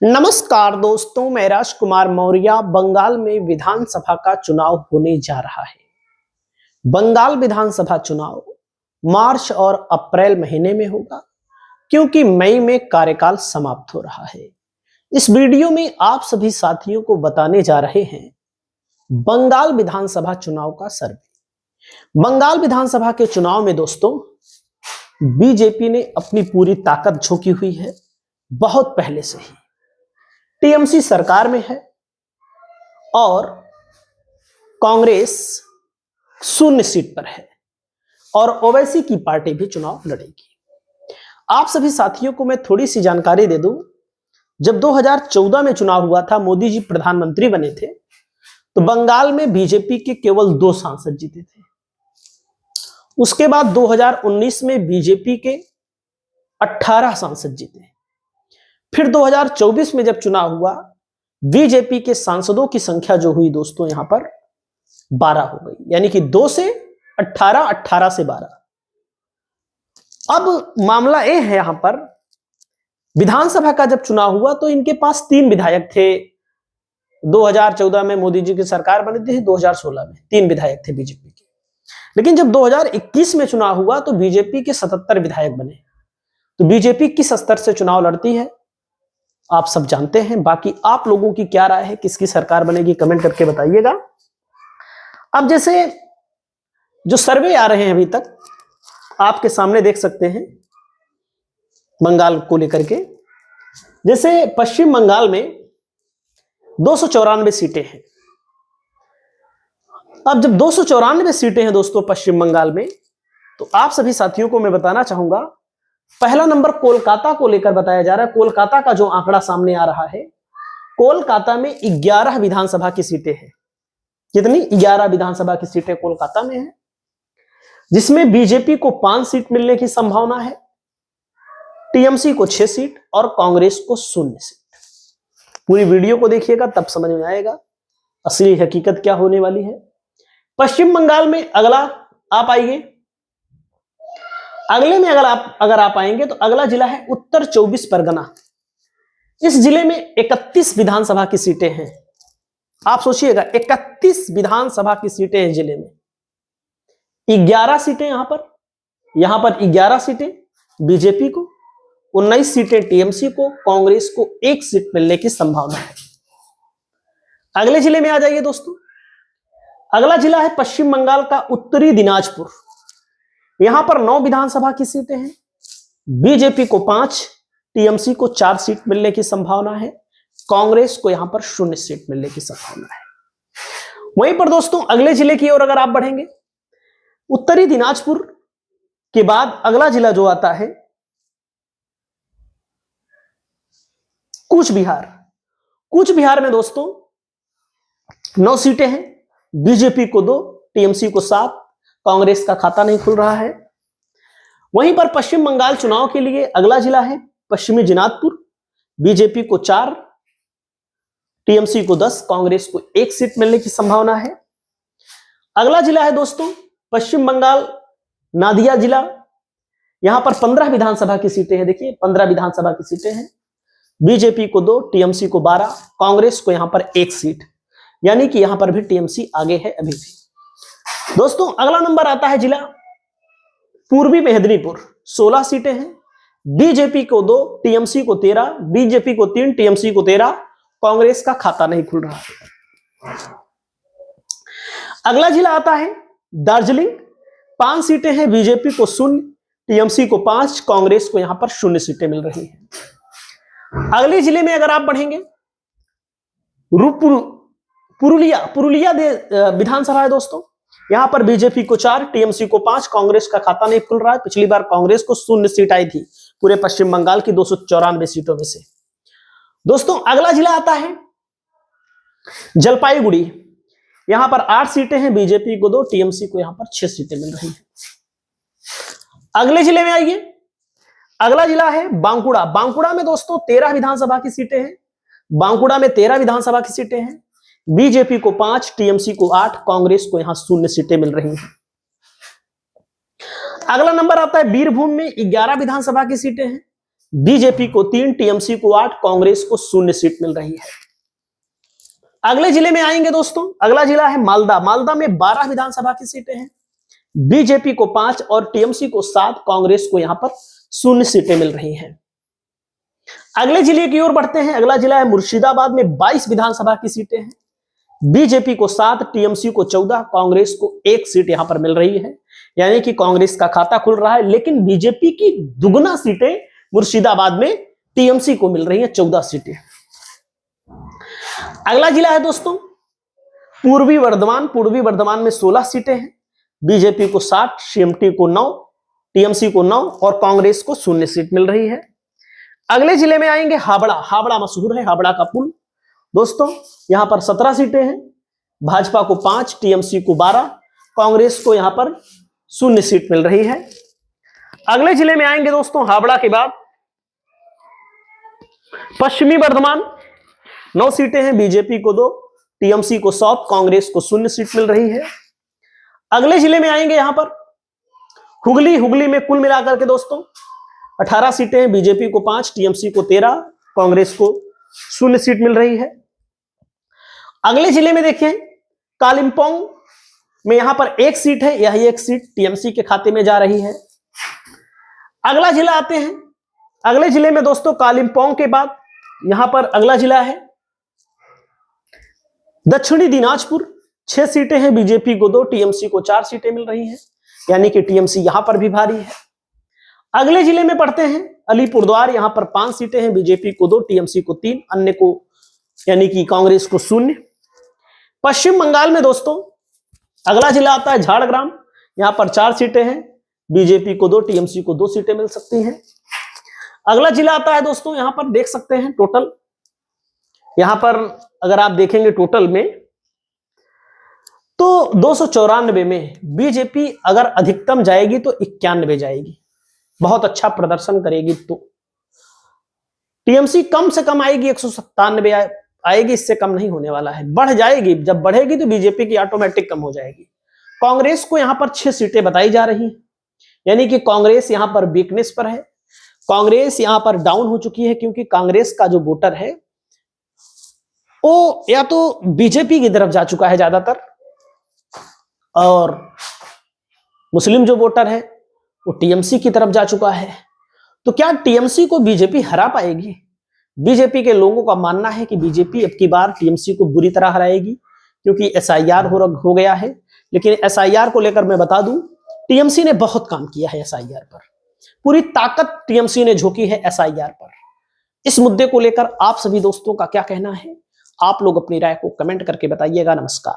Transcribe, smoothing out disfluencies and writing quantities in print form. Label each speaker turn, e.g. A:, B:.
A: नमस्कार दोस्तों, मैं राजकुमार मौर्य। बंगाल में विधानसभा का चुनाव होने जा रहा है। बंगाल विधानसभा चुनाव मार्च और अप्रैल महीने में होगा, क्योंकि मई में कार्यकाल समाप्त हो रहा है। इस वीडियो में आप सभी साथियों को बताने जा रहे हैं बंगाल विधानसभा चुनाव का सर्वे। बंगाल विधानसभा के चुनाव में दोस्तों बीजेपी ने अपनी पूरी ताकत झोंकी हुई है। बहुत पहले से ही टीएमसी सरकार में है और कांग्रेस 0 सीट पर है और ओवैसी की पार्टी भी चुनाव लड़ेगी। आप सभी साथियों को मैं थोड़ी सी जानकारी दे दूं। जब 2014 में चुनाव हुआ था, मोदी जी प्रधानमंत्री बने थे, तो बंगाल में बीजेपी के केवल 2 सांसद जीते थे। उसके बाद 2019 में बीजेपी के 18 सांसद जीते। फिर 2024 में जब चुनाव हुआ, बीजेपी के सांसदों की संख्या जो हुई दोस्तों यहां पर 12 हो गई, यानी कि 2 से 18, 18 से 12। अब मामला यह है, यहां पर विधानसभा का जब चुनाव हुआ तो इनके पास 3 विधायक थे। 2014 में मोदी जी की सरकार बनी थी, 2016 में 3 विधायक थे बीजेपी के। लेकिन जब 2021 में चुनाव हुआ तो बीजेपी के 77 विधायक बने। तो बीजेपी किस स्तर से चुनाव लड़ती है आप सब जानते हैं। बाकी आप लोगों की क्या राय है, किसकी सरकार बनेगी, कमेंट करके बताइएगा। अब जैसे जो सर्वे आ रहे हैं अभी तक आपके सामने देख सकते हैं बंगाल को लेकर के। जैसे पश्चिम बंगाल में 294 सीटें हैं। अब जब 294 सीटें हैं दोस्तों पश्चिम बंगाल में, तो आप सभी साथियों को मैं बताना चाहूंगा, पहला नंबर कोलकाता को लेकर बताया जा रहा है। कोलकाता का जो आंकड़ा सामने आ रहा है, कोलकाता में 11 विधानसभा की सीटें हैं। कितनी? 11 विधानसभा की सीटें कोलकाता में हैं, जिसमें बीजेपी को 5 सीट मिलने की संभावना है, टीएमसी को 6 सीट और कांग्रेस को 0 सीट। पूरी वीडियो को देखिएगा, तब समझ में आएगा असली हकीकत क्या होने वाली है। पश्चिम बंगाल में अगला आप आइए। अगले में अगर आप आएंगे तो अगला जिला है उत्तर 24 परगना। इस जिले में 31 विधानसभा की सीटें हैं। आप सोचिएगा, 31 विधानसभा की सीटें हैं जिले में। 11 सीटें यहां पर 11 सीटें बीजेपी को, 19 सीटें टीएमसी को, कांग्रेस को 1 सीट मिलने की संभावना है। अगले जिले में आ जाइए दोस्तों। अगला जिला है पश्चिम बंगाल का उत्तरी दिनाजपुर। यहां पर 9 विधानसभा की सीटें हैं। बीजेपी को 5, टीएमसी को 4 सीट मिलने की संभावना है, कांग्रेस को यहां पर 0 सीट मिलने की संभावना है। वहीं पर दोस्तों अगले जिले की ओर अगर आप बढ़ेंगे, उत्तरी दिनाजपुर के बाद अगला जिला जो आता है कूच बिहार। कूच बिहार में दोस्तों 9 सीटें हैं। बीजेपी को 2, टीएमसी को 7, कांग्रेस का खाता नहीं खुल रहा है। वहीं पर पश्चिम बंगाल चुनाव के लिए अगला जिला है पश्चिमी दिनाजपुर। बीजेपी को 4, टीएमसी को 10, कांग्रेस को 1 सीट मिलने की संभावना है। अगला जिला है दोस्तों पश्चिम बंगाल नादिया जिला। यहां पर 15 विधानसभा की सीटें हैं। देखिए 15 विधानसभा की सीटें हैं। बीजेपी को 2, टीएमसी को 12, कांग्रेस को यहां पर 1 सीट, यानी कि यहां पर भी टीएमसी आगे है अभी भी। दोस्तों अगला नंबर आता है जिला पूर्वी मेदिनीपुर। 16 सीटें हैं। बीजेपी को 2, टीएमसी को 13, बीजेपी को 3, टीएमसी को 13, कांग्रेस का खाता नहीं खुल रहा है। अगला जिला आता है दार्जिलिंग। 5 सीटें हैं। बीजेपी को 0, टीएमसी को 5, कांग्रेस को यहां पर 0 सीटें मिल रही हैं। अगले जिले में अगर आप बढ़ेंगे, पुरुलिया विधानसभा है दोस्तों। यहां पर बीजेपी को 4, टीएमसी को 5, कांग्रेस का खाता नहीं खुल रहा है। पिछली बार कांग्रेस को 0 सीट आई थी पूरे पश्चिम बंगाल की 294 सीटों में से। दोस्तों अगला जिला आता है जलपाईगुड़ी। यहां पर 8 सीटें हैं। बीजेपी को 2, टीएमसी को यहां पर 6 सीटें मिल रही हैं। अगले जिले में आइए। अगला जिला है बांकुड़ा। बांकुड़ा में दोस्तों 13 विधानसभा की सीटें हैं। बांकुड़ा में 13 विधानसभा की सीटें हैं। बीजेपी को 5, टीएमसी को 8, कांग्रेस को यहां 0 सीटें मिल रही हैं। अगला नंबर आता है बीरभूम में 11 विधानसभा की सीटें हैं। बीजेपी को 3, टीएमसी को 8, कांग्रेस को 0 सीट मिल रही है। अगले जिले में आएंगे दोस्तों, अगला जिला है मालदा। मालदा में 12 विधानसभा की सीटें हैं, बीजेपी को 5 और टीएमसी को 7, कांग्रेस को यहां पर 0 सीटें मिल रही हैं। अगले जिले की ओर बढ़ते हैं, अगला जिला है मुर्शिदाबाद में 22 विधानसभा की सीटें हैं, बीजेपी को 7, टीएमसी को 14, कांग्रेस को 1 सीट यहां पर मिल रही है। यानी कि कांग्रेस का खाता खुल रहा है, लेकिन बीजेपी की दुगना सीटें मुर्शिदाबाद में टीएमसी को मिल रही हैं, 14 सीटें। अगला जिला है दोस्तों पूर्वी वर्धमान। पूर्वी वर्धमान में 16 सीटें हैं, बीजेपी को 60, सीएमटी को 9, टीएमसी को 9 और कांग्रेस को 0 सीट मिल रही है। अगले जिले में आएंगे हावड़ा। हावड़ा मशहूर है, हावड़ा का पुल दोस्तों, यहां पर 17 सीटें हैं, भाजपा को 5, टीएमसी को 12, कांग्रेस को यहां पर 0 सीट मिल रही है। अगले जिले में आएंगे दोस्तों हावड़ा के बाद पश्चिमी वर्धमान, 9 सीटें हैं, बीजेपी को 2, टीएमसी को 100, कांग्रेस को 0 सीट मिल रही है। अगले जिले में आएंगे यहां पर हुगली। हुगली में कुल मिलाकर के दोस्तों 18 सीटें हैं, बीजेपी को 5, टीएमसी को 13, कांग्रेस को 0 सीट मिल रही है। अगले जिले में देखिए कालिंपोंग में यहां पर 1 सीट है, यह 1 सीट टीएमसी के खाते में जा रही है। अगला जिला आते हैं, अगले जिले में दोस्तों कालिंपोंग के बाद यहां पर अगला जिला है दक्षिणी दिनाजपुर। 6 सीटें हैं, बीजेपी को 2, टीएमसी को 4 सीटें मिल रही हैं, यानी कि टीएमसी यहां पर भी भारी है। अगले जिले में पढ़ते हैं अलीपुरद्वार, यहां पर 5 सीटें हैं, बीजेपी को 2, टीएमसी को 3, अन्य को यानी कि कांग्रेस को 0। पश्चिम बंगाल में दोस्तों अगला जिला आता है झाड़ग्राम, यहां पर 4 सीटें हैं, बीजेपी को 2, टीएमसी को 2 सीटें मिल सकती हैं। अगला जिला आता है दोस्तों, यहां पर देख सकते हैं टोटल, यहां पर अगर आप देखेंगे टोटल में तो 294 में बीजेपी अगर अधिकतम जाएगी तो 91 जाएगी, बहुत अच्छा प्रदर्शन करेगी तो टीएमसी कम से कम आएगी 197 आएगी, इससे कम नहीं होने वाला है। बढ़ जाएगी, जब बढ़ेगी तो बीजेपी की ऑटोमेटिक कम हो जाएगी। कांग्रेस को यहां पर 6 सीटें बताई जा रही हैं, यानी कि कांग्रेस यहां पर वीकनेस पर है, कांग्रेस यहां पर डाउन हो चुकी है, क्योंकि कांग्रेस का जो वोटर है वो या तो बीजेपी की तरफ जा चुका है ज्यादातर, और मुस्लिम जो वोटर है वो टीएमसी की तरफ जा चुका है। तो क्या टीएमसी को बीजेपी हरा पाएगी? बीजेपी के लोगों का मानना है कि बीजेपी अब की बार टीएमसी को बुरी तरह हराएगी, क्योंकि एसआईआर हो गया है। लेकिन एसआईआर को लेकर मैं बता दूं, टीएमसी ने बहुत काम किया है एसआईआर पर, पूरी ताकत टीएमसी ने झोंकी है एसआईआर पर। इस मुद्दे को लेकर आप सभी दोस्तों का क्या कहना है? आप लोग अपनी राय को कमेंट करके बताइएगा। नमस्कार।